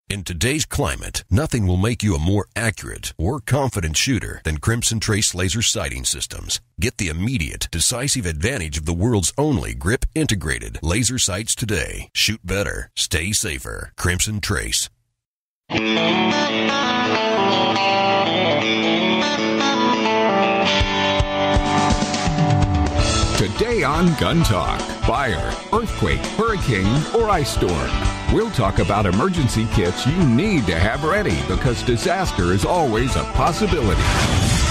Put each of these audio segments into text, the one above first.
In today's climate, nothing will make you a more accurate or confident shooter than Crimson Trace laser sighting systems. Get the immediate, decisive advantage of the world's only grip-integrated laser sights today. Shoot better. Stay safer. Crimson Trace. Today on Gun Talk, fire, earthquake, hurricane, or ice storm. We'll talk about emergency kits you need to have ready because disaster is always a possibility.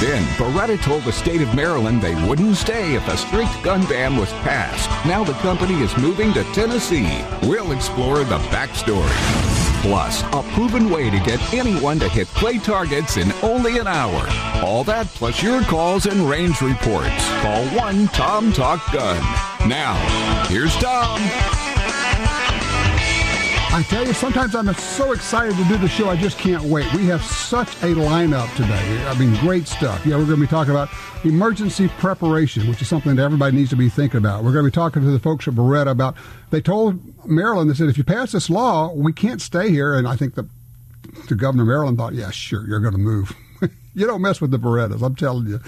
Then, Beretta told the state of Maryland they wouldn't stay if a strict gun ban was passed. Now the company is moving to Tennessee. We'll explore the backstory. Plus, a proven way to get anyone to hit clay targets in only an hour. All that plus your calls and range reports. Call 1-TOM-TALK-GUN. Now, here's Tom. I tell you, sometimes I'm so excited to do the show, I just can't wait. We have such a lineup today. I mean, great stuff. Yeah, we're going to be talking about emergency preparation, which is something that everybody needs to be thinking about. We're going to be talking to the folks at Beretta about, they told Maryland, they said, if you pass this law, we can't stay here. And I think the governor of Maryland thought, yeah, sure, you're going to move. You don't mess with the Berettas, I'm telling you.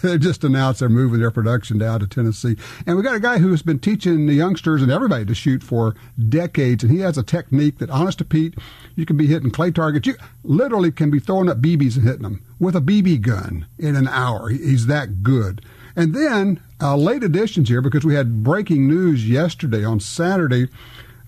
They just announced they're moving their production down to Tennessee. And we got a guy who's been teaching the youngsters and everybody to shoot for decades, and he has a technique that, honest to Pete, you can be hitting clay targets. You literally can be throwing up BBs and hitting them with a BB gun in an hour. He's that good. And then late additions here, because we had breaking news yesterday on Saturday.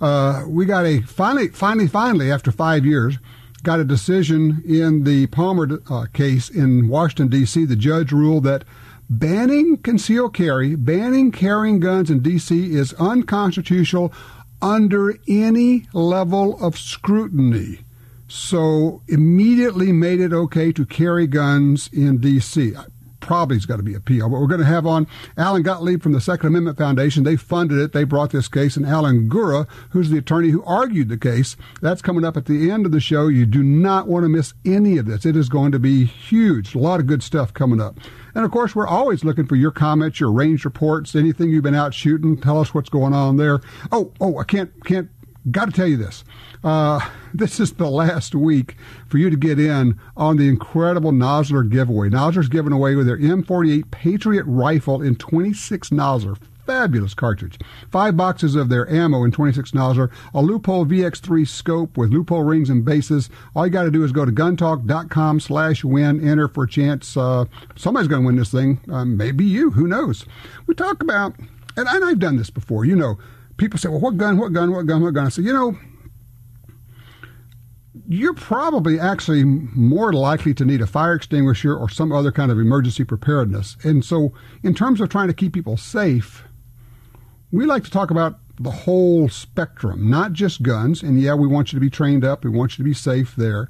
We got a finally, after 5 years, got a decision in the Palmer case in Washington, D.C. The judge ruled that banning concealed carry, banning carrying guns in D.C. is unconstitutional under any level of scrutiny. So immediately made it okay to carry guns in D.C. Probably has got to be appealed. But we're going to have on Alan Gottlieb from the Second Amendment Foundation. They funded it. They brought this case. And Alan Gura, who's the attorney who argued the case. That's coming up at the end of the show. You do not want to miss any of this. It is going to be huge. A lot of good stuff coming up. And, of course, we're always looking for your comments, your range reports, anything you've been out shooting. Tell us what's going on there. Oh, I can't got to tell you this. This is the last week for you to get in on the incredible Nosler giveaway. Nosler's giving away with their M48 Patriot rifle in 26 Nosler. Fabulous cartridge. 5 boxes of their ammo in 26 Nosler. A Loophole VX3 scope with loophole rings and bases. All you got to do is go to guntalk.com/win. Enter for a chance. Somebody's going to win this thing. Maybe you. Who knows? We talk about, and I've done this before, you know, people say, well, what gun? I say, you know, you're probably actually more likely to need a fire extinguisher or some other kind of emergency preparedness. And so in terms of trying to keep people safe, we like to talk about the whole spectrum, not just guns. And yeah, we want you to be trained up. We want you to be safe there.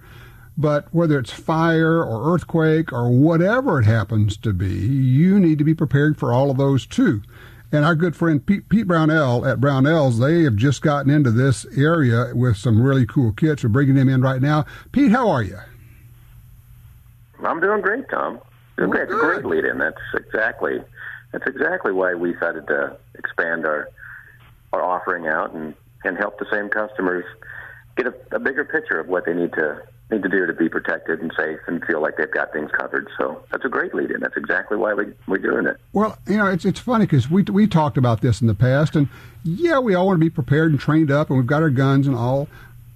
But whether it's fire or earthquake or whatever it happens to be, you need to be prepared for all of those too. And our good friend Pete Brownell at Brownells, they have just gotten into this area with some really cool kits. We're bringing them in right now. Pete, how are you? I'm doing great, Tom. Doing great. It's a great lead-in. That's exactly why we decided to expand our offering out and help the same customers get a bigger picture of what they need to do to be protected and safe and feel like they've got things covered. So that's a great lead-in. That's exactly why we're doing it. Well, you know, it's funny because we talked about this in the past, and yeah, we all want to be prepared and trained up, and we've got our guns and all.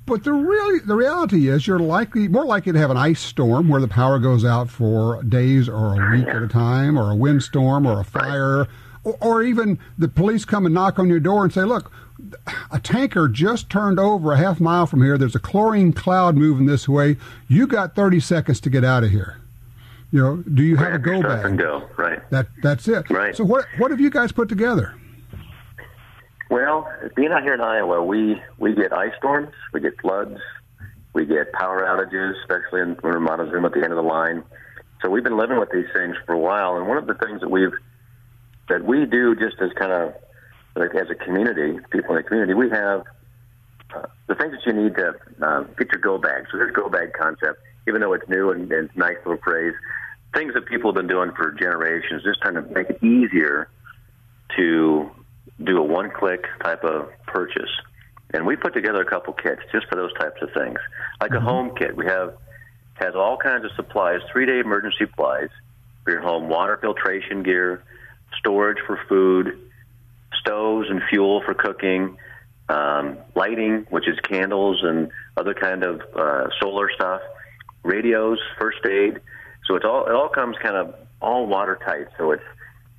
But the reality is you're more likely to have an ice storm where the power goes out for days or a week at a time, or a windstorm or a fire, or even the police come and knock on your door and say, look, a tanker just turned over a half mile from here. There's a chlorine cloud moving this way. You got 30 seconds to get out of here. You know, do you have a go bag? And go, right. That's it. Right. So what have you guys put together? Well, being out here in Iowa, we get ice storms, we get floods, we get power outages, especially when we're monitoring at the end of the line. So we've been living with these things for a while, and one of the things that we do just as kind of like as a community, people in the community, we have the things that you need to get your go bag. So there's go bag concept, even though it's new and it's a nice little phrase. Things that people have been doing for generations, just trying to make it easier to do a one-click type of purchase. And we put together a couple kits just for those types of things. Like a home kit. Has all kinds of supplies, 3-day emergency supplies for your home, water filtration gear, storage for food, stoves and fuel for cooking, lighting, which is candles and other kind of solar stuff, radios, first aid. So it all comes kind of all watertight. So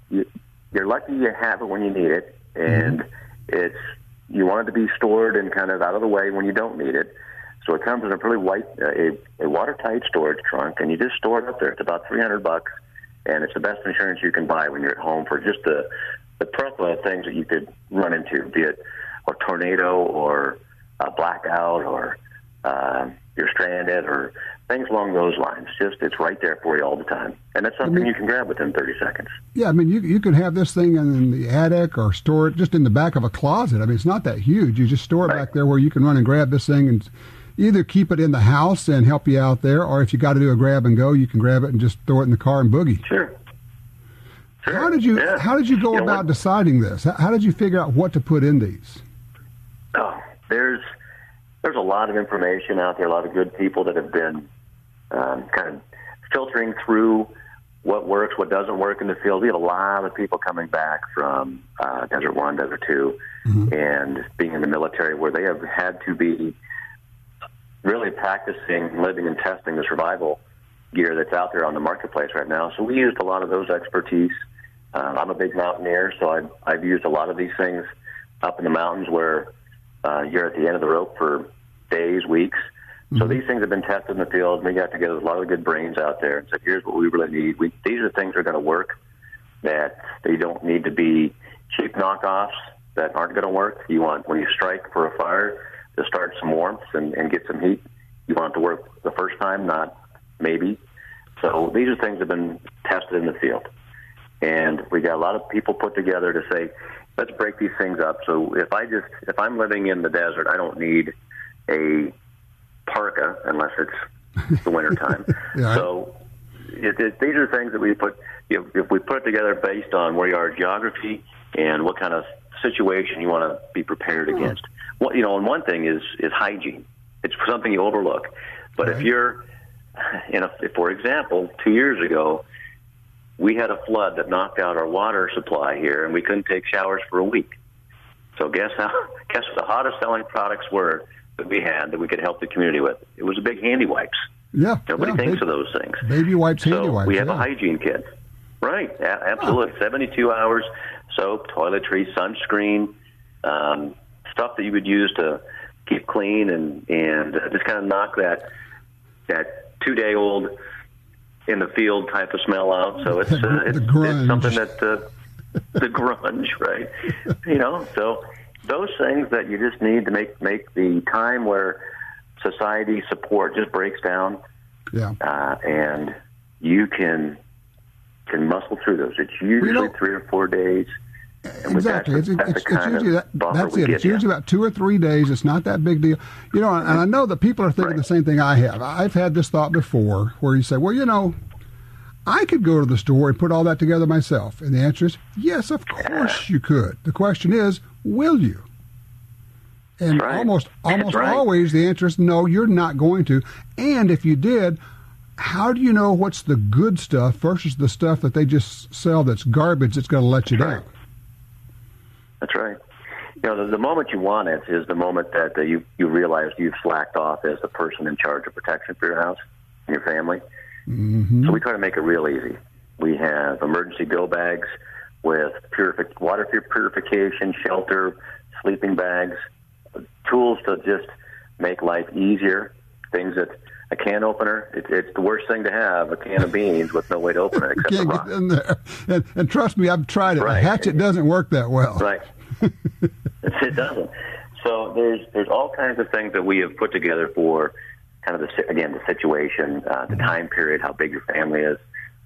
you're lucky you have it when you need it, and you want it to be stored and kind of out of the way when you don't need it. So it comes in a really a watertight storage trunk, and you just store it up there. It's about $300, and it's the best insurance you can buy when you're at home for just the plethora of things that you could run into, be it a tornado or a blackout or you're stranded or things along those lines. It's right there for you all the time. And that's something you can grab within 30 seconds. Yeah, I mean, you can have this thing in the attic or store it just in the back of a closet. I mean, it's not that huge. You just store it back there where you can run and grab this thing and either keep it in the house and help you out there, or if you got to do a grab and go, you can grab it and just throw it in the car and boogie. Sure. How did you go about deciding this? How did you figure out what to put in these? Oh, there's a lot of information out there, a lot of good people that have been kind of filtering through what works, what doesn't work in the field. We have a lot of people coming back from Desert 1, Desert 2, and being in the military where they have had to be really practicing, living and testing the survival gear that's out there on the marketplace right now. So we used a lot of those expertise. I'm a big mountaineer, so I've used a lot of these things up in the mountains where you're at the end of the rope for days, weeks. So these things have been tested in the field. We got together a lot of good brains out there and said, here's what we really need. These are the things that are going to work, that they don't need to be cheap knockoffs that aren't going to work. You want, when you strike for a fire, to start some warmth and get some heat. You want it to work the first time, not maybe. So these are things that have been tested in the field. And we got a lot of people put together to say, let's break these things up. So if I'm living in the desert, I don't need a parka unless it's the wintertime. Yeah. So these are things that we put, if we put it together based on where you are, geography, and what kind of situation you want to be prepared against. Well, and one thing is hygiene. It's something you overlook. But if you're, for example, 2 years ago, we had a flood that knocked out our water supply here, and we couldn't take showers for a week. So guess what the hottest selling products were that we had that we could help the community with? It was the big handy wipes. Yeah. Nobody thinks of those things. Baby wipes, handy wipes. We have a hygiene kit. Right, absolutely. 72 hours, soap, toiletries, sunscreen, stuff that you would use to keep clean and just kind of knock that 2-day-old in the field type of smell out. So it's something that the grunge, right? So those things that you just need to make the time where society support just breaks down. Yeah. And you can muscle through those. It's usually 3 or 4 days. Exactly. It's usually that's it. It's usually about 2 or 3 days. It's not that big deal. And I know that people are thinking the same thing I have. I've had this thought before where you say, well, I could go to the store and put all that together myself. And the answer is, yes, of course you could. The question is, will you? And almost always the answer is no, you're not going to. And if you did, how do you know what's the good stuff versus the stuff that they just sell that's garbage that's going to let you down? That's right. The moment you want it is the moment that you realize you've slacked off as the person in charge of protection for your house and your family. Mm-hmm. So we try to make it real easy. We have emergency go bags with water purification, shelter, sleeping bags, tools to just make life easier, things that a can opener, it's the worst thing to have, a can of beans with no way to open it except a rock. Get in there. And trust me, I've tried it. Right. A hatchet doesn't work that well. Right. It doesn't. So there's all kinds of things that we have put together for kind of, the situation, the time period, how big your family is,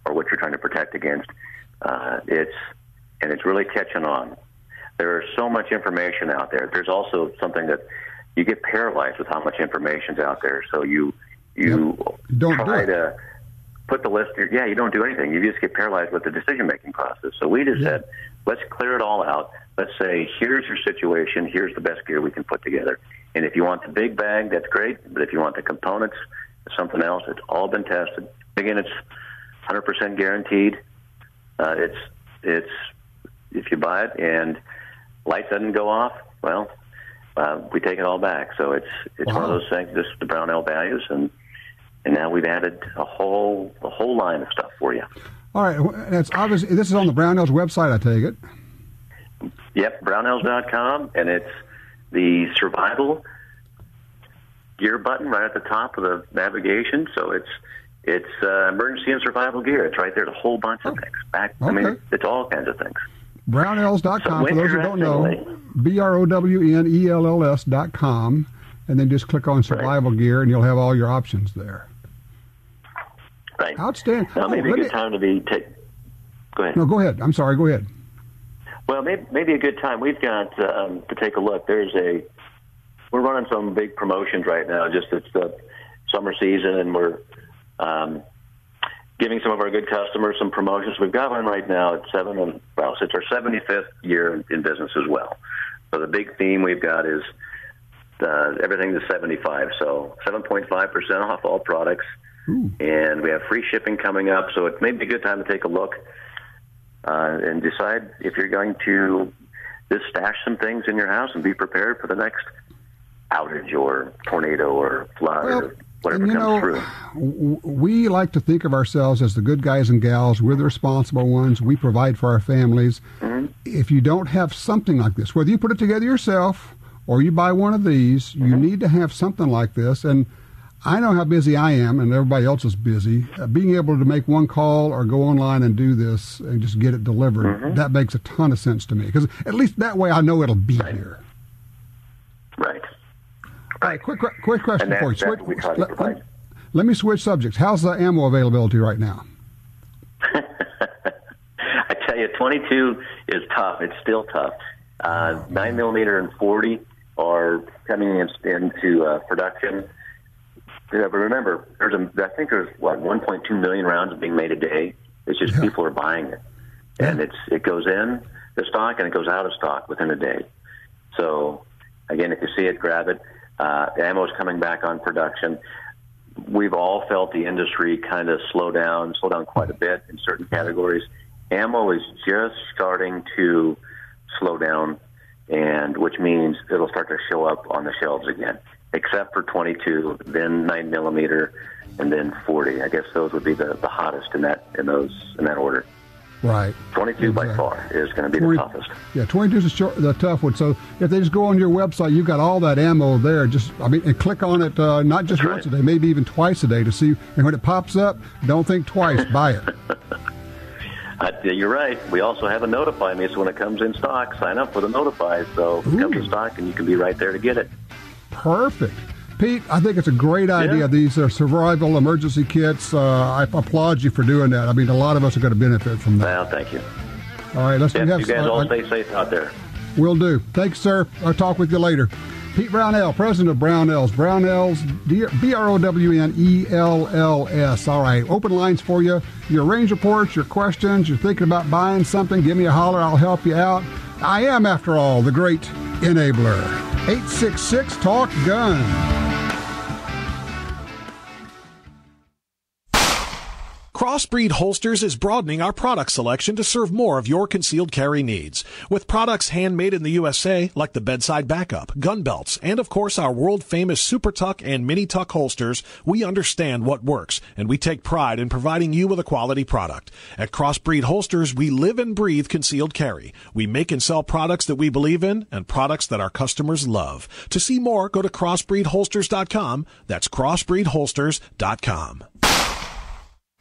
or what you're trying to protect against. It's really catching on. There is so much information out there. There's also something that you get paralyzed with how much information's out there. So you don't try to put the list. You don't do anything. You just get paralyzed with the decision-making process. So we just said, let's clear it all out. let's say, here's your situation, here's the best gear we can put together. And if you want the big bag, that's great. But if you want the components, something else, it's all been tested. Again, it's 100% guaranteed. It's if you buy it and light doesn't go off, well, we take it all back. So it's one of those things. This is the Brownell values, and now we've added a whole line of stuff for you. All right, that's obviously this is on the Brownells website, I take it. Yep, Brownells.com, and it's the survival gear button right at the top of the navigation. So it's emergency and survival gear. It's right there. It's a whole bunch of things. I mean, it's all kinds of things. Brownells.com, for those who don't know, BROWNELLS.com, and then just click on survival gear, and you'll have all your options there. Right. Outstanding. Now, maybe a good time to be... Go ahead. No, go ahead. I'm sorry. Go ahead. Well, maybe a good time. We've got to take a look. We're running some big promotions right now. Just it's the summer season, and we're giving some of our good customers some promotions. We've got one right now at it's our 75th year in business as well. So the big theme we've got is everything to 75. So 7.5% off all products. Ooh. And we have free shipping coming up. So it may be a good time to take a look and decide if you're going to just stash some things in your house and be prepared for the next outage or tornado or flood or whatever comes through. We like to think of ourselves as the good guys and gals. We're the responsible ones. We provide for our families. Mm-hmm. If you don't have something like this, whether you put it together yourself or you buy one of these, you need to have something like this. And I know how busy I am, and everybody else is busy. Being able to make one call or go online and do this and just get it delivered, that makes a ton of sense to me. Because at least that way I know it'll be here. Right. All right, quick question for you. Let me switch subjects. How's the ammo availability right now? I tell you, 22 is tough. It's still tough. 9mm and 40 are coming into production. Yeah, but remember, I think there's 1.2 million rounds being made a day. It's just people are buying it, and it goes in the stock and it goes out of stock within a day. So again, if you see it, grab it. Ammo is coming back on production. We've all felt the industry kind of slow down quite a bit in certain categories. Ammo is just starting to slow down, and which means it'll start to show up on the shelves again. Except for 22, then 9mm, and then 40. I guess those would be the hottest in that order. Right. 22 by far is going to be the toughest. Yeah, 22 is the tough one. So if they just go on your website, you've got all that ammo there. And click on it not just once a day, maybe even twice a day to see. And when it pops up, don't think twice. Buy it. You're right. We also have a notify me, so when it comes in stock, sign up for the notify. So it comes in stock, and you can be right there to get it. Perfect. Pete, I think it's a great idea. Yeah. These are survival emergency kits. I applaud you for doing that. I mean, a lot of us are going to benefit from that. Well, thank you. All right, you guys all stay safe out there. Will do. Thanks, sir. I'll talk with you later. Pete Brownell, president of Brownells. Brownells, BROWNELLS. All right, open lines for you. Your range reports, your questions, you're thinking about buying something, give me a holler. I'll help you out. I am, after all, the great enabler. 866-TALK-GUN. Crossbreed Holsters is broadening our product selection to serve more of your concealed carry needs. With products handmade in the USA, like the bedside backup, gun belts, and of course our world-famous Super Tuck and Mini Tuck holsters, we understand what works, and we take pride in providing you with a quality product. At Crossbreed Holsters, we live and breathe concealed carry. We make and sell products that we believe in and products that our customers love. To see more, go to crossbreedholsters.com. That's crossbreedholsters.com.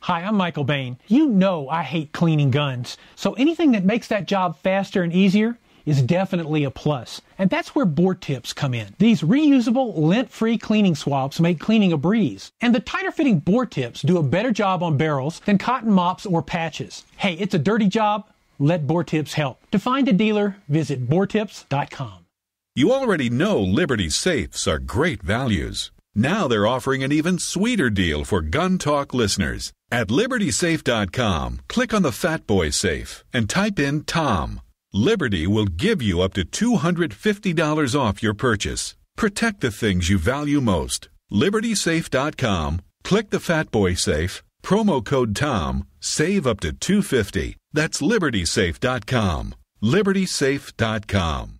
Hi, I'm Michael Bain. You know I hate cleaning guns, so anything that makes that job faster and easier is definitely a plus. And that's where Bore Tips come in. These reusable, lint-free cleaning swabs make cleaning a breeze. And the tighter-fitting Bore Tips do a better job on barrels than cotton mops or patches. Hey, it's a dirty job. Let Bore Tips help. To find a dealer, visit boretips.com. You already know Liberty safes are great values. Now they're offering an even sweeter deal for Gun Talk listeners. At libertysafe.com, click on the Fat Boy safe and type in Tom. Liberty will give you up to $250 off your purchase. Protect the things you value most. LibertySafe.com. Click the Fat Boy Safe. Promo code TOM. Save up to $250. That's LibertySafe.com. LibertySafe.com.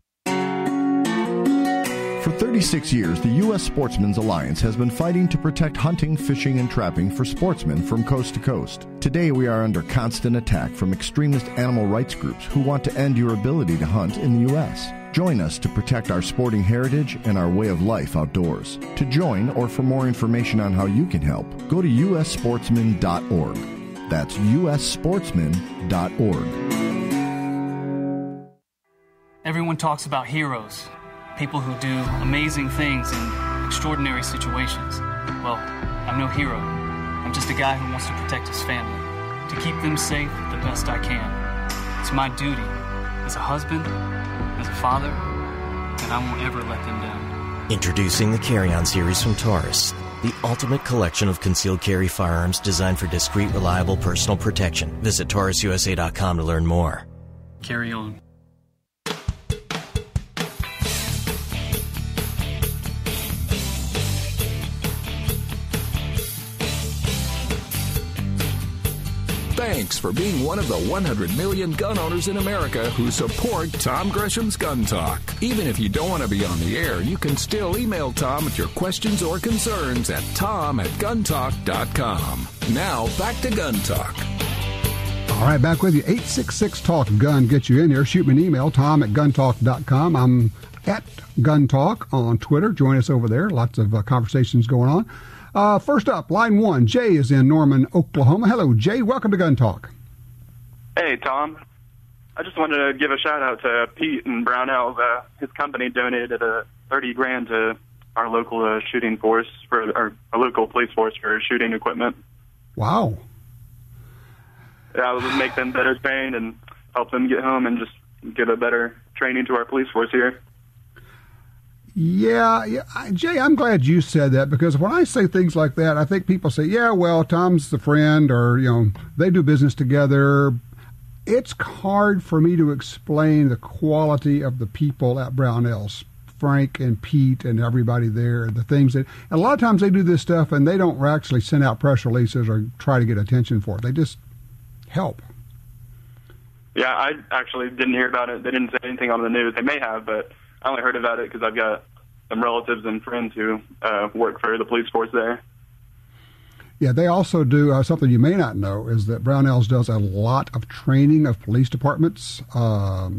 For 36 years, the U.S. Sportsmen's Alliance has been fighting to protect hunting, fishing, and trapping for sportsmen from coast to coast. Today, we are under constant attack from extremist animal rights groups who want to end your ability to hunt in the U.S. Join us to protect our sporting heritage and our way of life outdoors. To join or for more information on how you can help, go to ussportsman.org. That's ussportsman.org. Everyone talks about heroes. People who do amazing things in extraordinary situations. Well, I'm no hero. I'm just a guy who wants to protect his family, to keep them safe the best I can. It's my duty as a husband, as a father, and I won't ever let them down. Introducing the Carry On series from Taurus, the ultimate collection of concealed carry firearms designed for discreet, reliable personal protection. Visit TaurusUSA.com to learn more. Carry on. Thanks for being one of the 100 million gun owners in America who support Tom Gresham's Gun Talk. Even if you don't want to be on the air, you can still email Tom with your questions or concerns at tom@guntalk.com. Now, back to Gun Talk. All right, back with you. 866-TALK-GUN. Get you in here. Shoot me an email, tom@guntalk.com. I'm at Gun Talk on Twitter. Join us over there. Lots of conversations going on. First up, line one, Jay is in Norman, Oklahoma. Hello, Jay. Welcome to Gun Talk. Hey, Tom. I just wanted to give a shout-out to Pete and Brownells. His company donated $30,000 to our local shooting force, our local police force for shooting equipment. Wow. Yeah, it would make them better trained and help them get home and just give a better training to our police force here. Yeah, Jay, I'm glad you said that, because when I say things like that, I think people say, yeah, well, Tom's the friend, or, they do business together. It's hard for me to explain the quality of the people at Brownells, Frank and Pete and everybody there, the things that, and a lot of times they do this stuff and they don't actually send out press releases or try to get attention for it. They just help. Yeah, I actually didn't hear about it. They didn't say anything on the news. They may have, but I only heard about it because I've got some relatives and friends who work for the police force there. Yeah, they also do something you may not know, is that Brownells does a lot of training of police departments,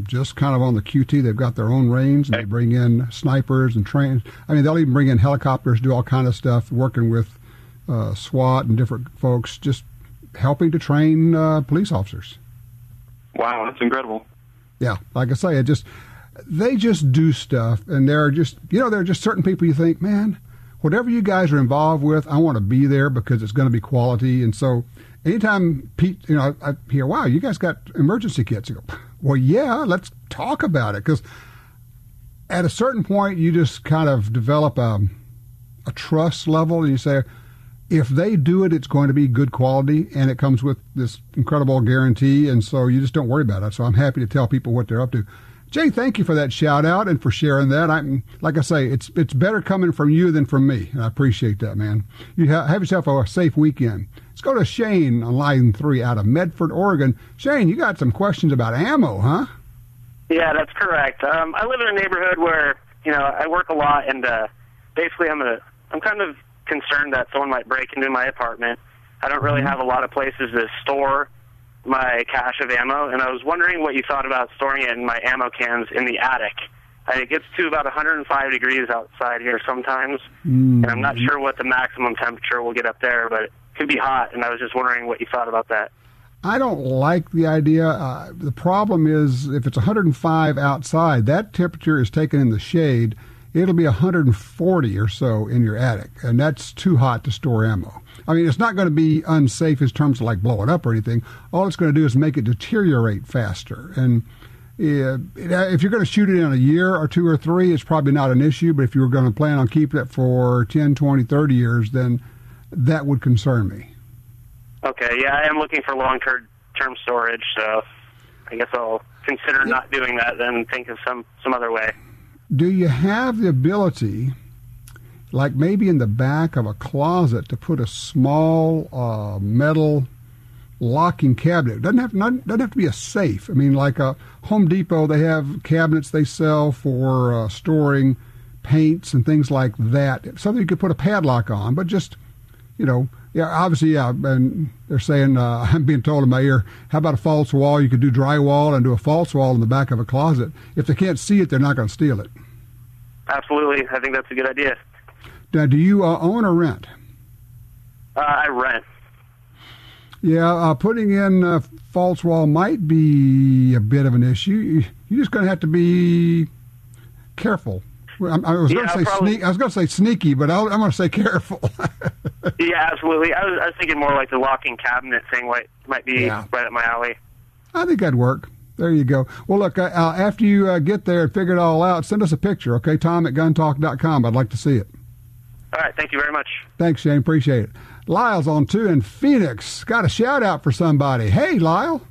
just kind of on the QT. They've got their own range, and they bring in snipers and train. I mean, they'll even bring in helicopters, do all kind of stuff, working with SWAT and different folks, just helping to train police officers. Wow, that's incredible. Yeah, like I say, they just do stuff, and there are just certain people you think, man, whatever you guys are involved with, I want to be there because it's going to be quality. And so anytime Pete, I hear, wow, you guys got emergency kits. You go, well, yeah, let's talk about it. Because at a certain point, you just kind of develop a trust level, and you say, if they do it, it's going to be good quality, and it comes with this incredible guarantee, and so you just don't worry about it. So I'm happy to tell people what they're up to. Jay, thank you for that shout-out and for sharing that. Like I say, it's better coming from you than from me, and I appreciate that, man. You have yourself a safe weekend. Let's go to Shane on line 3 out of Medford, Oregon. Shane, you got some questions about ammo, huh? Yeah, that's correct. I live in a neighborhood where, I work a lot, and basically I'm kind of concerned that someone might break into my apartment. I don't really have a lot of places to store my cache of ammo, and I was wondering what you thought about storing it in my ammo cans in the attic. It gets to about 105 degrees outside here sometimes, and I'm not sure what the maximum temperature will get up there, but it could be hot, and I was just wondering what you thought about that. I don't like the idea. The problem is if it's 105 outside, that temperature is taken in the shade. It'll be 140 or so in your attic, and that's too hot to store ammo. I mean, it's not going to be unsafe in terms of like blow it up or anything. All it's going to do is make it deteriorate faster. And if you're going to shoot it in a year or 2 or 3, it's probably not an issue. But if you were going to plan on keeping it for 10, 20, 30 years, then that would concern me. Okay, yeah, I am looking for long-term storage, so I guess I'll consider not doing that, then think of some other way. Do you have the ability, like maybe in the back of a closet, to put a small metal locking cabinet? It doesn't have to be a safe. I mean, like a Home Depot, they have cabinets they sell for storing paints and things like that. Something you could put a padlock on, but just, obviously, and they're saying, I'm being told in my ear, how about a false wall? You could do drywall and do a false wall in the back of a closet. If they can't see it, they're not going to steal it. Absolutely. I think that's a good idea. Now, do you own or rent? I rent. Yeah, putting in a false wall might be a bit of an issue. You're just going to have to be careful. I was going to say sneaky, but I'm going to say careful. Yeah, absolutely. I was thinking more like the locking cabinet thing might be right up my alley. I think that'd work. There you go. Well, look, after you get there and figure it all out, send us a picture, okay? Tom@guntalk.com. I'd like to see it. All right. Thank you very much. Thanks, Shane. Appreciate it. Lyle's on 2 in Phoenix. Got a shout-out for somebody. Hey, Lyle.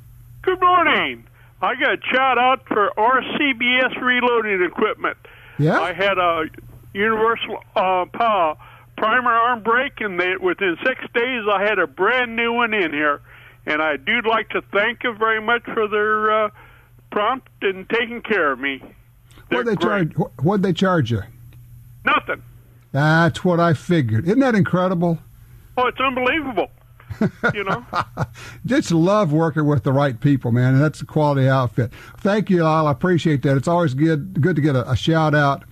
Good morning. I got a shout-out for RCBS reloading equipment. Yeah? I had a universal primer arm brake, and within 6 days I had a brand new one in here. And I do like to thank them very much for their prompt and taking care of me. What'd they charge you? Nothing. That's what I figured. Isn't that incredible? Oh, it's unbelievable. Just love working with the right people, man, and that's a quality outfit. Thank you, Lyle. I appreciate that. It's always good to get a shout out.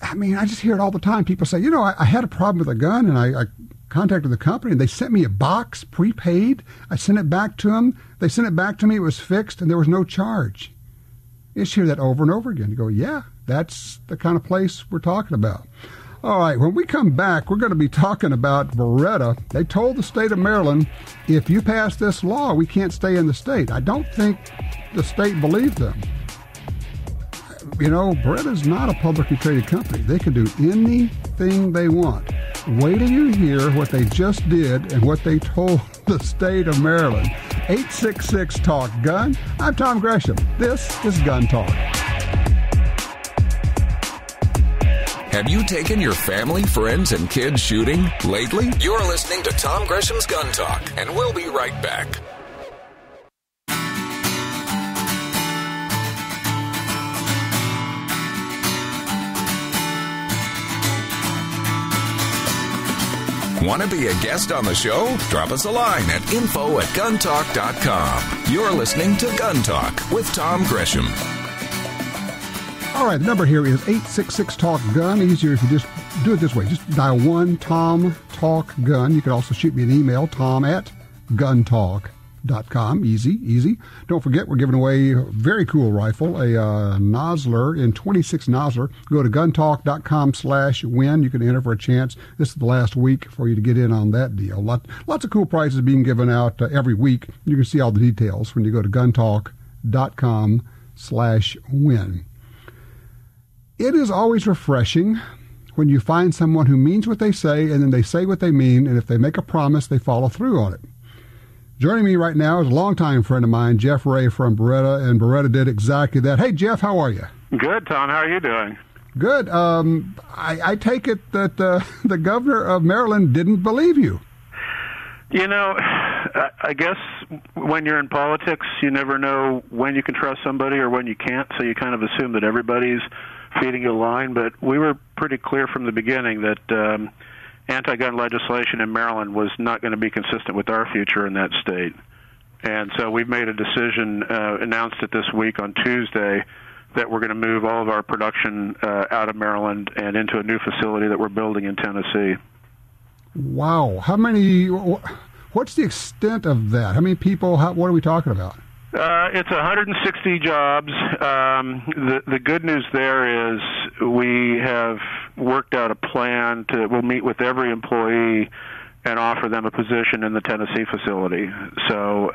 I mean, I just hear it all the time. People say, I had a problem with a gun, and I contacted the company, and they sent me a box prepaid. I sent it back to them. They sent it back to me. It was fixed, and there was no charge. You just hear that over and over again. You go, yeah, that's the kind of place we're talking about. All right, when we come back, we're going to be talking about Beretta. They told the state of Maryland, if you pass this law, we can't stay in the state. I don't think the state believed them. Beretta's not a publicly traded company. They can do anything they want. Wait till you hear what they just did and what they told the state of Maryland. 866-TALK-GUN. I'm Tom Gresham. This is Gun Talk. Have you taken your family, friends, and kids shooting lately? You're listening to Tom Gresham's Gun Talk, and we'll be right back. Want to be a guest on the show? Drop us a line at info@guntalk.com. You're listening to Gun Talk with Tom Gresham. All right, the number here is 866-TALK-GUN. Easier if you just do it this way. Just dial 1-TOM-TALK-GUN. You can also shoot me an email, tom@guntalk.com. Easy. Don't forget, we're giving away a very cool rifle, a Nosler in 26 Nosler. Go to guntalk.com/win. You can enter for a chance. This is the last week for you to get in on that deal. Lots of cool prizes being given out every week. You can see all the details when you go to guntalk.com/win. It is always refreshing when you find someone who means what they say, and then they say what they mean, and if they make a promise, they follow through on it. Joining me right now is a longtime friend of mine, Jeff Ray from Beretta, and Beretta did exactly that. Hey, Jeff, how are you? Good, Tom. How are you doing? Good. I take it that the governor of Maryland didn't believe you. I guess when you're in politics, you never know when you can trust somebody or when you can't, so you kind of assume that everybody's feeding you a line. But we were pretty clear from the beginning that anti-gun legislation in Maryland was not going to be consistent with our future in that state. And so we've made a decision, announced it this week on Tuesday, that we're going to move all of our production out of Maryland and into a new facility that we're building in Tennessee. Wow. What's the extent of that? How many people, what are we talking about? It's 160 jobs. The good news there is we have worked out a plan we'll meet with every employee and offer them a position in the Tennessee facility. So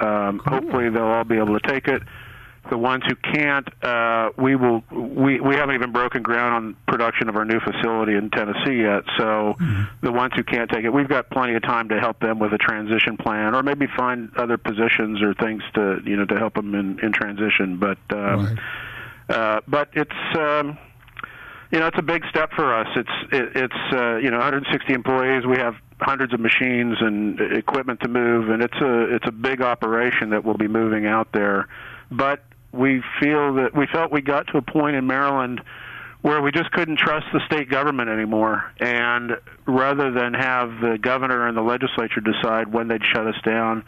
hopefully they'll all be able to take it. The ones who can't, we haven't even broken ground on production of our new facility in Tennessee yet. So the ones who can't take it, we've got plenty of time to help them with a transition plan, or maybe find other positions or things to help them in transition. But it's it's a big step for us. It's 160 employees. We have hundreds of machines and equipment to move, and it's a big operation that we'll be moving out there. But we felt we got to a point in Maryland where we just couldn't trust the state government anymore, and rather than have the governor and the legislature decide when they'd shut us down,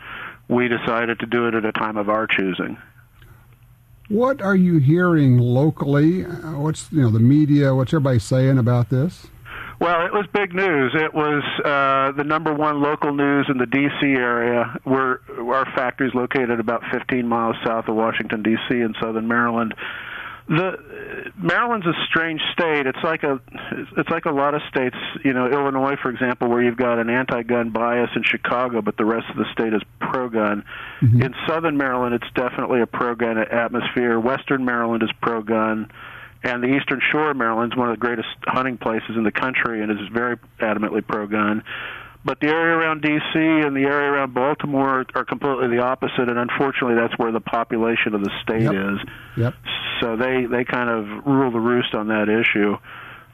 we decided to do it at a time of our choosing. What are you hearing locally? What's the media? What's everybody saying about this? Well, it was big news. It was the number one local news in the D.C. area. Our factory is located about 15 miles south of Washington, D.C. in southern Maryland. Maryland's a strange state. It's like a lot of states. Illinois, for example, where you've got an anti-gun bias in Chicago, but the rest of the state is pro-gun. Mm-hmm. In southern Maryland, it's definitely a pro-gun atmosphere. Western Maryland is pro-gun. And the Eastern Shore of Maryland is one of the greatest hunting places in the country and is very adamantly pro-gun. But the area around D.C. and the area around Baltimore are completely the opposite, and unfortunately that's where the population of the state is. Yep. So they kind of rule the roost on that issue.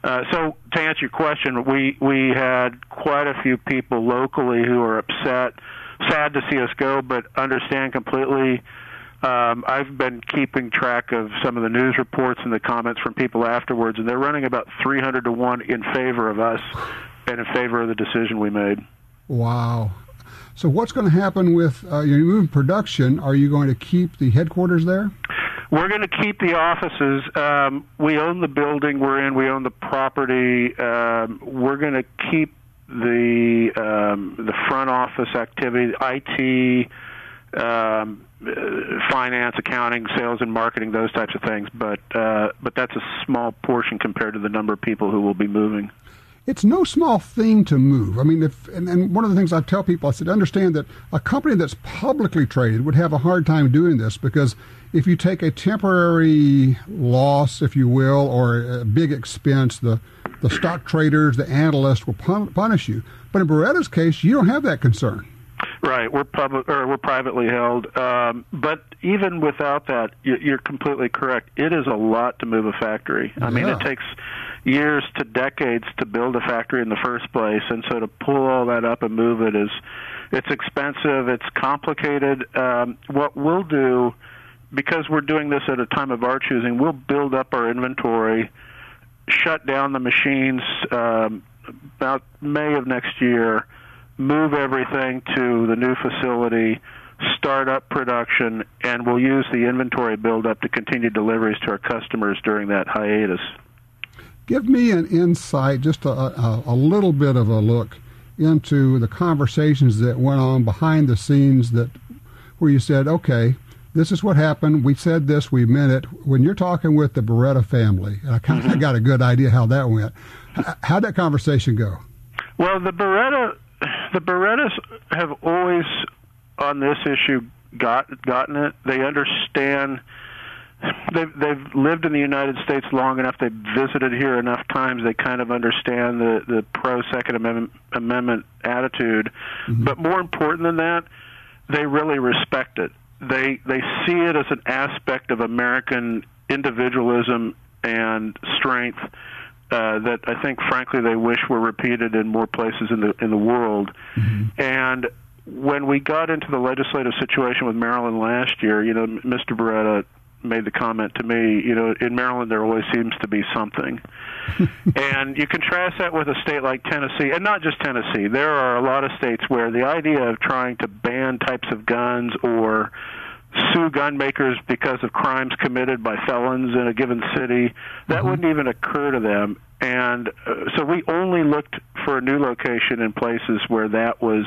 So to answer your question, we had quite a few people locally who are upset, sad to see us go, but understand completely. I've been keeping track of some of the news reports and the comments from people afterwards, and they're running about 300 to 1 in favor of us and in favor of the decision we made. Wow. So what's going to happen with your moving production? Are you going to keep the headquarters there? We're going to keep the offices. We own the building we're in. We own the property. We're going to keep the front office activity, IT, finance, accounting, sales, and marketing, those types of things. But that's a small portion compared to the number of people who will be moving. It's no small thing to move. I mean, and one of the things I tell people, I said, understand that a company that's publicly traded would have a hard time doing this, because if you take a temporary loss, if you will, or a big expense, the stock traders, the analysts will punish you. But in Beretta's case, you don't have that concern. Right, we're privately held, but even without that, you're completely correct. It is a lot to move a factory. I mean, it takes years to decades to build a factory in the first place, and so to pull all that up and move it's expensive, it's complicated. What we'll do, because we're doing this at a time of our choosing, we'll build up our inventory, shut down the machines about May of next year, move everything to the new facility, start up production, and we'll use the inventory buildup to continue deliveries to our customers during that hiatus. Give me an insight, just a little bit of a look into the conversations that went on behind the scenes where you said, okay, this is what happened, we said this, we meant it. When you're talking with the Beretta family, I kind of got a good idea how that went. How'd that conversation go? Well, the Berettas have always, on this issue, gotten it. They understand. They've lived in the United States long enough. They've visited here enough times. They kind of understand the pro-Second Amendment attitude. Mm-hmm. But more important than that, they really respect it. They see it as an aspect of American individualism and strength that I think, frankly, they wish were repeated in more places in the world. Mm-hmm. And when we got into the legislative situation with Maryland last year, Mr. Beretta made the comment to me, in Maryland there always seems to be something. And you contrast that with a state like Tennessee, and not just Tennessee. There are a lot of states where the idea of trying to ban types of guns or sue gun makers because of crimes committed by felons in a given city, that wouldn't even occur to them. And so we only looked for a new location in places where that was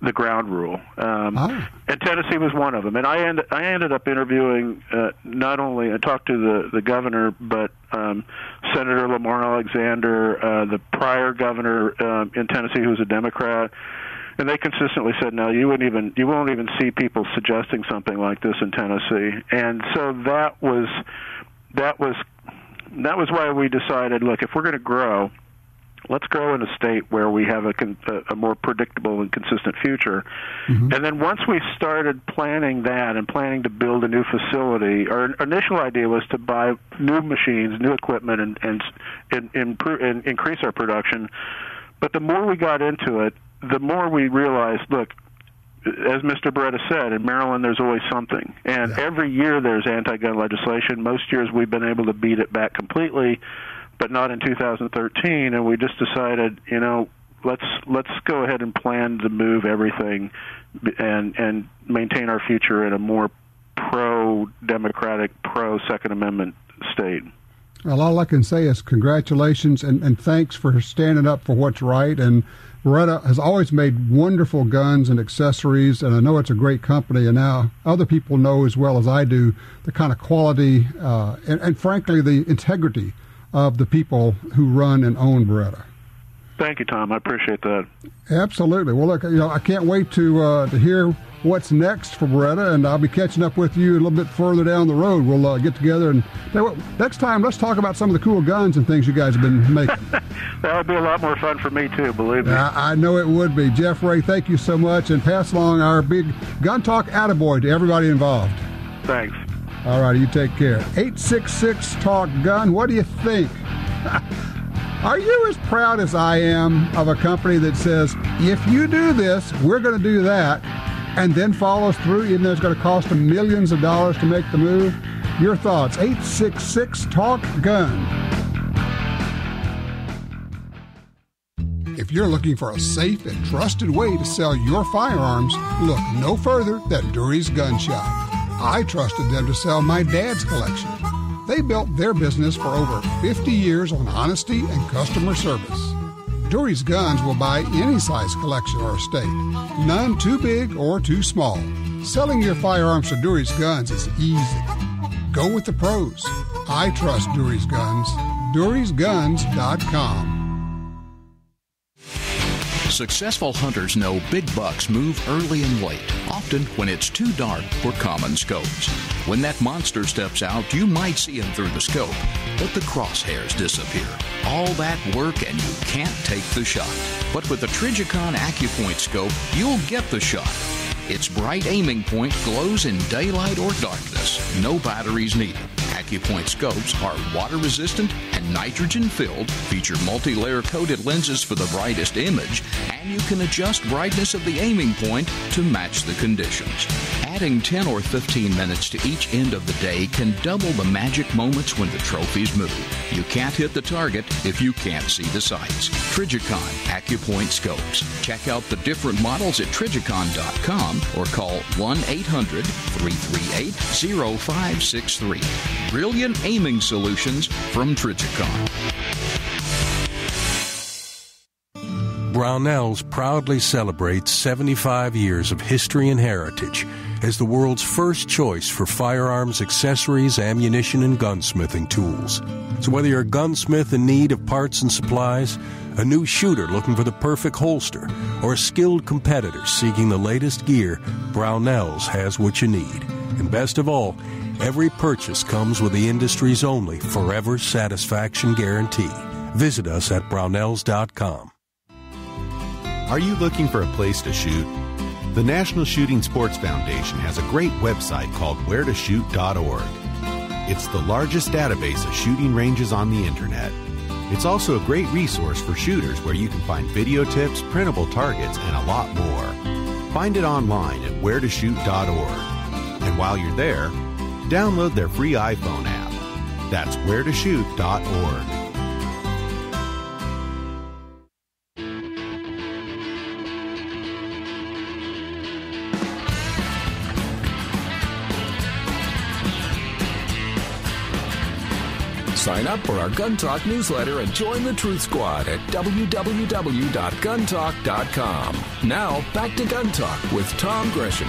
the ground rule. And Tennessee was one of them. And I ended up interviewing not only, I talked to the governor, but Senator Lamar Alexander, the prior governor in Tennessee, who was a Democrat, And they consistently said, no, you won't even see people suggesting something like this in Tennessee. And so that was why we decided, look, if we're going to grow, let's grow in a state where we have a more predictable and consistent future. Mm-hmm. And then once we started planning that and planning to build a new facility, our initial idea was to buy new machines, new equipment, and increase our production. But the more we got into it, the more we realized, look, as Mr. Beretta said, in Maryland there's always something. And every year there's anti-gun legislation. Most years we've been able to beat it back completely, but not in 2013. And we just decided, let's go ahead and plan to move everything and maintain our future in a more pro-democratic, pro-Second Amendment state. Well, all I can say is congratulations and thanks for standing up for what's right. And Beretta has always made wonderful guns and accessories, and I know it's a great company, and now other people know as well as I do the kind of quality and frankly, the integrity of the people who run and own Beretta. Thank you, Tom. I appreciate that. Absolutely. Well, look, I can't wait to hear what's next for Beretta, and I'll be catching up with you a little bit further down the road. We'll get together and next time let's talk about some of the cool guns and things you guys have been making. That would be a lot more fun for me too, believe me. I know it would be. Jeff Ray, thank you so much, and pass along our big Gun Talk attaboy to everybody involved. Thanks. All right, you take care. 866-TALK-GUN. What do you think? Are you as proud as I am of a company that says, if you do this, we're going to do that, and then follows through, even though it's going to cost them millions of dollars to make the move? Your thoughts, 866-TALK-GUN. If you're looking for a safe and trusted way to sell your firearms, look no further than Dury's Gun Shop. I trusted them to sell my dad's collection. They built their business for over 50 years on honesty and customer service. Dury's Guns will buy any size collection or estate, none too big or too small. Selling your firearms to Dury's Guns is easy. Go with the pros. I trust Dury's Guns. DurysGuns.com. Successful hunters know big bucks move early and late, often when it's too dark for common scopes. When that monster steps out, you might see him through the scope, but the crosshairs disappear. All that work and you can't take the shot. But with the Trijicon AccuPoint scope, you'll get the shot. Its bright aiming point glows in daylight or darkness. No batteries needed. AccuPoint scopes are water-resistant and nitrogen-filled, feature multi-layer coated lenses for the brightest image, and you can adjust brightness of the aiming point to match the conditions. Adding 10 or 15 minutes to each end of the day can double the magic moments when the trophies move. You can't hit the target if you can't see the sights. Trijicon AccuPoint scopes. Check out the different models at Trijicon.com or call 1-800-338-0563. Brilliant aiming solutions from Trijicon. Brownells proudly celebrates 75 years of history and heritage as the world's first choice for firearms, accessories, ammunition, and gunsmithing tools. So whether you're a gunsmith in need of parts and supplies, a new shooter looking for the perfect holster, or a skilled competitor seeking the latest gear, Brownells has what you need. And best of all, every purchase comes with the industry's only forever satisfaction guarantee. Visit us at Brownells.com. Are you looking for a place to shoot? The National Shooting Sports Foundation has a great website called wheretoshoot.org. It's the largest database of shooting ranges on the internet. It's also a great resource for shooters where you can find video tips, printable targets, and a lot more. Find it online at wheretoshoot.org. And while you're there, download their free iPhone app. That's wheretoshoot.org. Sign up for our Gun Talk newsletter and join the Truth Squad at www.guntalk.com. Now, back to Gun Talk with Tom Gresham.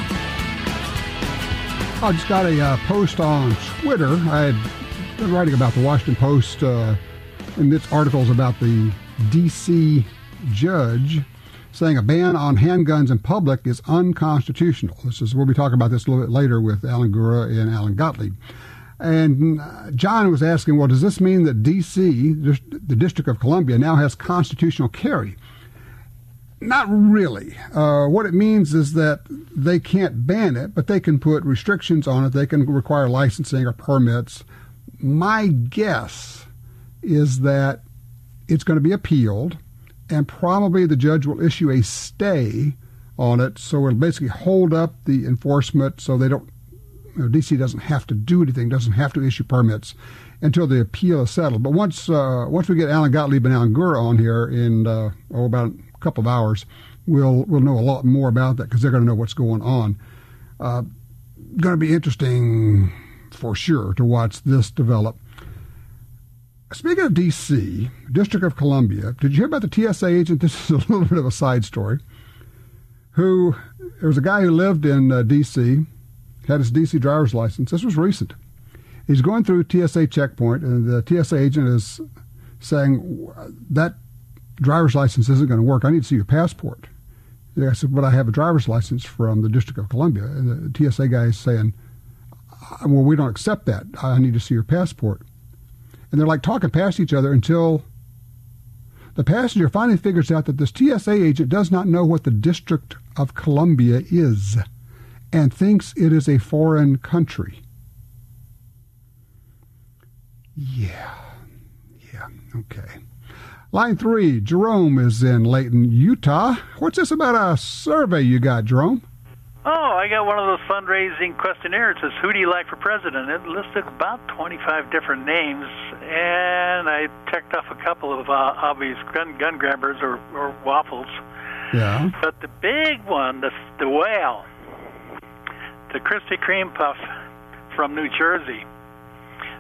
I just got a post on Twitter. I had been writing about the Washington Post in its articles about the D.C. judge saying a ban on handguns in public is unconstitutional. We'll be talking about this a little bit later with Alan Gura and Alan Gottlieb. And John was asking, well, does this mean that D.C., the District of Columbia, now has constitutional carry? Not really. What it means is that they can't ban it, but they can put restrictions on it. They can require licensing or permits. My guess is that it's going to be appealed, and probably the judge will issue a stay on it, so it'll basically hold up the enforcement so they don't, D.C. doesn't have to do anything, doesn't have to issue permits until the appeal is settled. But once we get Alan Gottlieb and Alan Gura on here in about a couple of hours, we'll know a lot more about that because they're going to know what's going on. Going to be interesting for sure to watch this develop. Speaking of D.C., District of Columbia, did you hear about the TSA agent? This is a little bit of a side story. There was a guy who lived in D.C., had his D.C. driver's license. This was recent. He's going through TSA checkpoint, and the TSA agent is saying, that driver's license isn't going to work. I need to see your passport. I said, but I have a driver's license from the District of Columbia. And the TSA guy is saying, well, we don't accept that. I need to see your passport. And they're like talking past each other until the passenger finally figures out that this TSA agent does not know what the District of Columbia is and thinks it is a foreign country. Yeah, okay. Line 3, Jerome is in Layton, Utah. What's this about a survey you got, Jerome? Oh, I got one of those fundraising questionnaires. It says, who do you like for president? It listed about 25 different names, and I checked off a couple of obvious gun grabbers or waffles. Yeah. But the big one, the whale, the Krispy Kreme puff from New Jersey.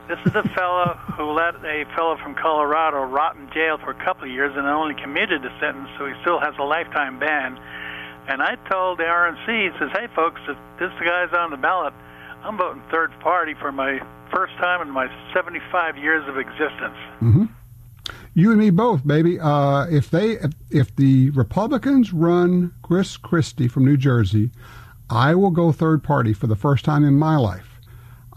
This is a fellow who let a fellow from Colorado rot in jail for a couple of years and only commuted the sentence, so he still has a lifetime ban. And I told the RNC, says, hey, folks, if this guy's on the ballot, I'm voting third party for my first time in my 75 years of existence. Mm-hmm. You and me both, baby. If the Republicans run Chris Christie from New Jersey, I will go third party for the first time in my life.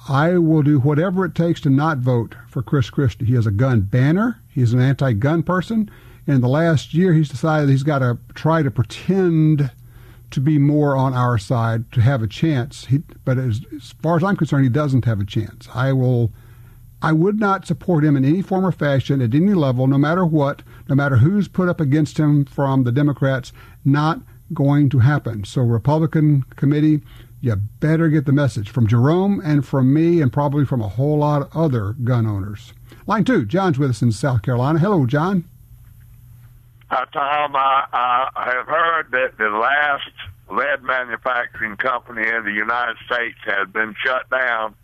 I will do whatever it takes to not vote for Chris Christie. He is a gun banner. He's an anti-gun person. In the last year, he's decided he's got to try to pretend to be more on our side to have a chance. But as far as I'm concerned, he doesn't have a chance. I would not support him in any form or fashion at any level, no matter what, no matter who's put up against him from the Democrats. Not going to happen. So Republican committee, you better get the message from Jerome and from me and probably from a whole lot of other gun owners. Line 2, John's with us in South Carolina. Hello, John. Tom, I have heard that the last lead manufacturing company in the United States has been shut down.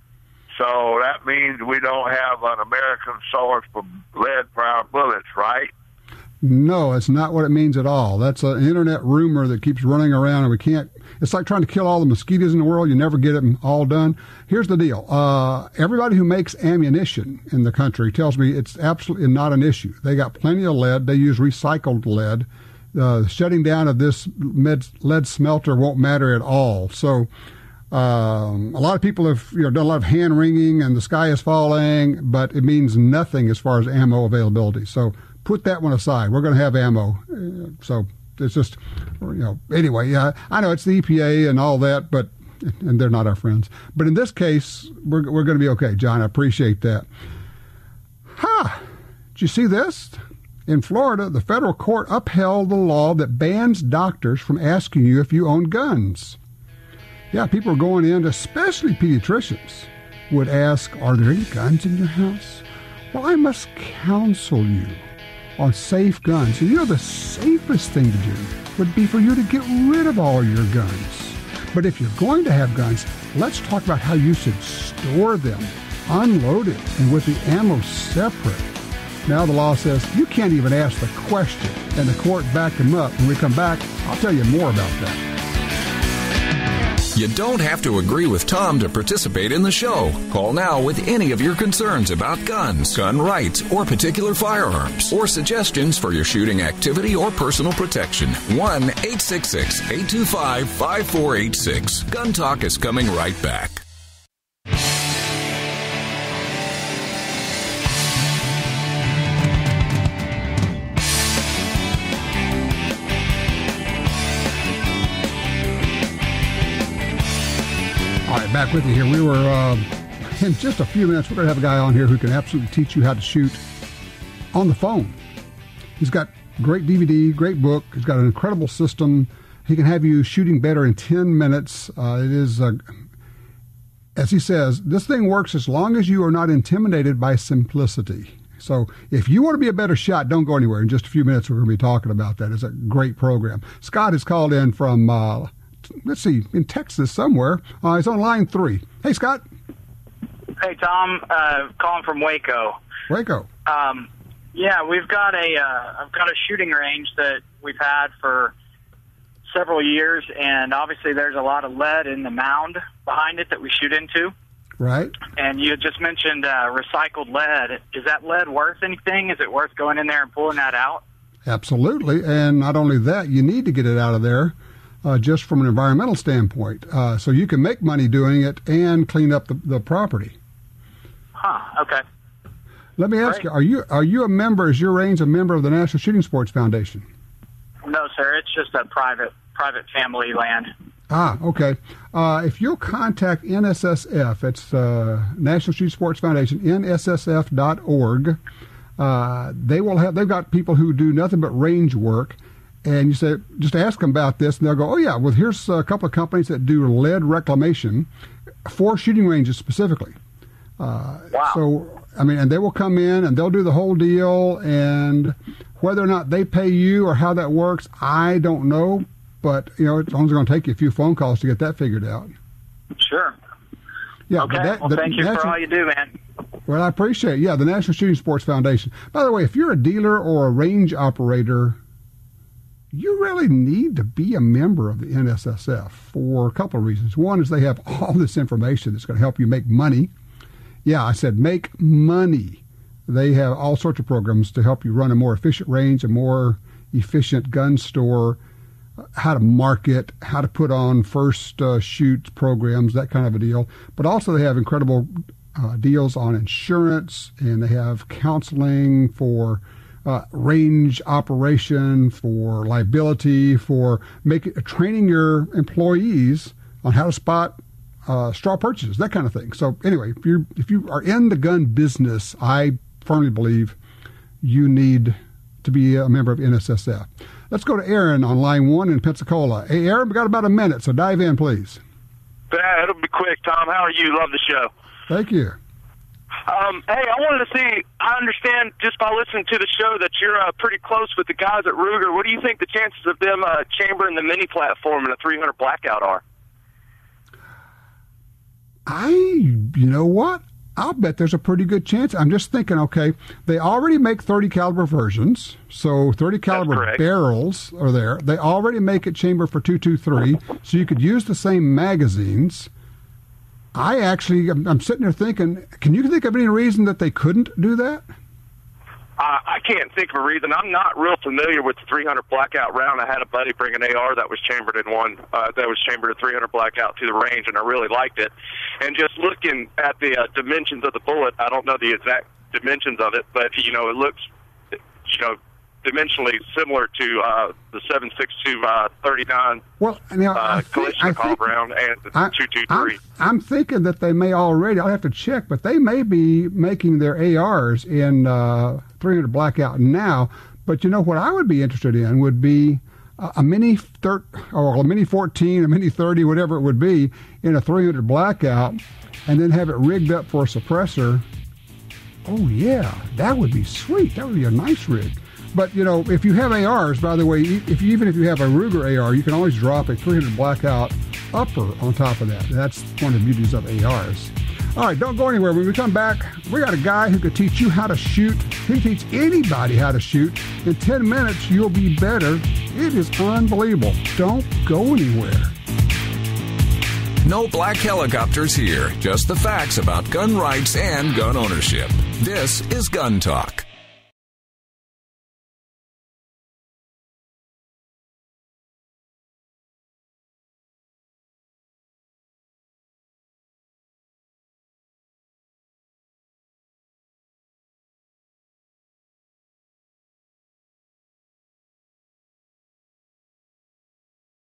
So that means we don't have an American source for lead for our bullets, right? No, that's not what it means at all. That's an internet rumor that keeps running around, and we can't. It's like trying to kill all the mosquitoes in the world. You never get them all done. Here's the deal. Everybody who makes ammunition in the country tells me it's absolutely not an issue. They got plenty of lead. They use recycled lead. The shutting down of this lead smelter won't matter at all. So a lot of people have done a lot of hand wringing, and the sky is falling, but it means nothing as far as ammo availability. So put that one aside. We're going to have ammo. So it's just, anyway, I know it's the EPA and all that, and they're not our friends. But in this case, we're going to be okay, John. I appreciate that. Did you see this? In Florida, the federal court upheld the law that bans doctors from asking you if you own guns. Yeah, people are going in, especially pediatricians, would ask, are there any guns in your house? Well, I must counsel you on safe guns. And the safest thing to do would be for you to get rid of all your guns. But if you're going to have guns, let's talk about how you should store them, unload it, and with the ammo separate. Now the law says you can't even ask the question, and the court backed him up. When we come back, I'll tell you more about that. You don't have to agree with Tom to participate in the show. Call now with any of your concerns about guns, gun rights, or particular firearms, or suggestions for your shooting activity or personal protection. 1-866-825-5486. Gun Talk is coming right back. Back with you here. We were, in just a few minutes, we're going to have a guy on here who can absolutely teach you how to shoot on the phone. He's got great DVD, great book. He's got an incredible system. He can have you shooting better in 10 minutes. It is, as he says, this thing works as long as you are not intimidated by simplicity. So if you want to be a better shot, don't go anywhere. In just a few minutes, we're going to be talking about that. It's a great program. Scott has called in from... let's see, in Texas somewhere. He's on line 3. Hey, Scott. Hey, Tom. Calling from Waco. Waco. Yeah, I've got a shooting range that we've had for several years, and obviously there's a lot of lead in the mound behind it that we shoot into. Right. And you had just mentioned recycled lead. Is that lead worth anything? Is it worth going in there and pulling that out? Absolutely. And not only that, you need to get it out of there. Just from an environmental standpoint, so you can make money doing it and clean up the property. Huh. Okay. Let me ask you: Are you a member? Is your range a member of the National Shooting Sports Foundation? No, sir. It's just a private family land. Ah, okay. If you'll contact NSSF, it's National Shooting Sports Foundation, nssf.org. They've got people who do nothing but range work. And you say, just ask them about this, and they'll go, oh, yeah, well, here's a couple of companies that do lead reclamation for shooting ranges specifically. Wow. So, I mean, and they will come in, and they'll do the whole deal, and whether or not they pay you or how that works, I don't know, but, it's only going to take you a few phone calls to get that figured out. Sure. Yeah. Okay, well, thank you for all you do, man. Well, I appreciate it. Yeah, the National Shooting Sports Foundation. By the way, if you're a dealer or a range operator, you really need to be a member of the NSSF for a couple of reasons. One is they have all this information that's going to help you make money. Yeah, I said make money. They have all sorts of programs to help you run a more efficient range, a more efficient gun store, how to market, how to put on first shoot programs, that kind of a deal. But also they have incredible deals on insurance, and they have counseling for range operation, for liability, for training your employees on how to spot straw purchases, that kind of thing. So anyway, if you are in the gun business, I firmly believe you need to be a member of NSSF. Let's go to Aaron on line 1 in Pensacola. Hey, Aaron, we got about a minute, so dive in, please. Yeah, it'll be quick, Tom. How are you? Love the show. Thank you. Hey, I wanted to see, I understand just by listening to the show that you're pretty close with the guys at Ruger. What do you think the chances of them chambering the mini platform in a 300 blackout are? You know what? I'll bet there's a pretty good chance. I'm just thinking, okay, they already make 30 caliber versions, so 30 caliber barrels are there. They already make it chamber for 223, so you could use the same magazines. I'm sitting there thinking, can you think of any reason that they couldn't do that? I can't think of a reason. I'm not real familiar with the 300 blackout round. I had a buddy bring an AR that was chambered in one, that was chambered at 300 blackout to the range, and I really liked it. And just looking at the dimensions of the bullet, I don't know the exact dimensions of it, but, it looks, dimensionally similar to the 7.62 39 Kalashnikov round and the 223. I'm thinking that they may already, I'll have to check, but they may be making their ARs in 300 blackout now. But what I would be interested in would be a mini 14, a mini 30, whatever it would be, in a 300 blackout, and then have it rigged up for a suppressor. Oh yeah, that would be sweet. That would be a nice rig. But, if you have ARs, by the way, even if you have a Ruger AR, you can always drop a 300 blackout upper on top of that. That's one of the beauties of ARs. All right, don't go anywhere. When we come back, we got a guy who could teach you how to shoot. He can teach anybody how to shoot. In 10 minutes, you'll be better. It is unbelievable. Don't go anywhere. No black helicopters here, just the facts about gun rights and gun ownership. This is Gun Talk.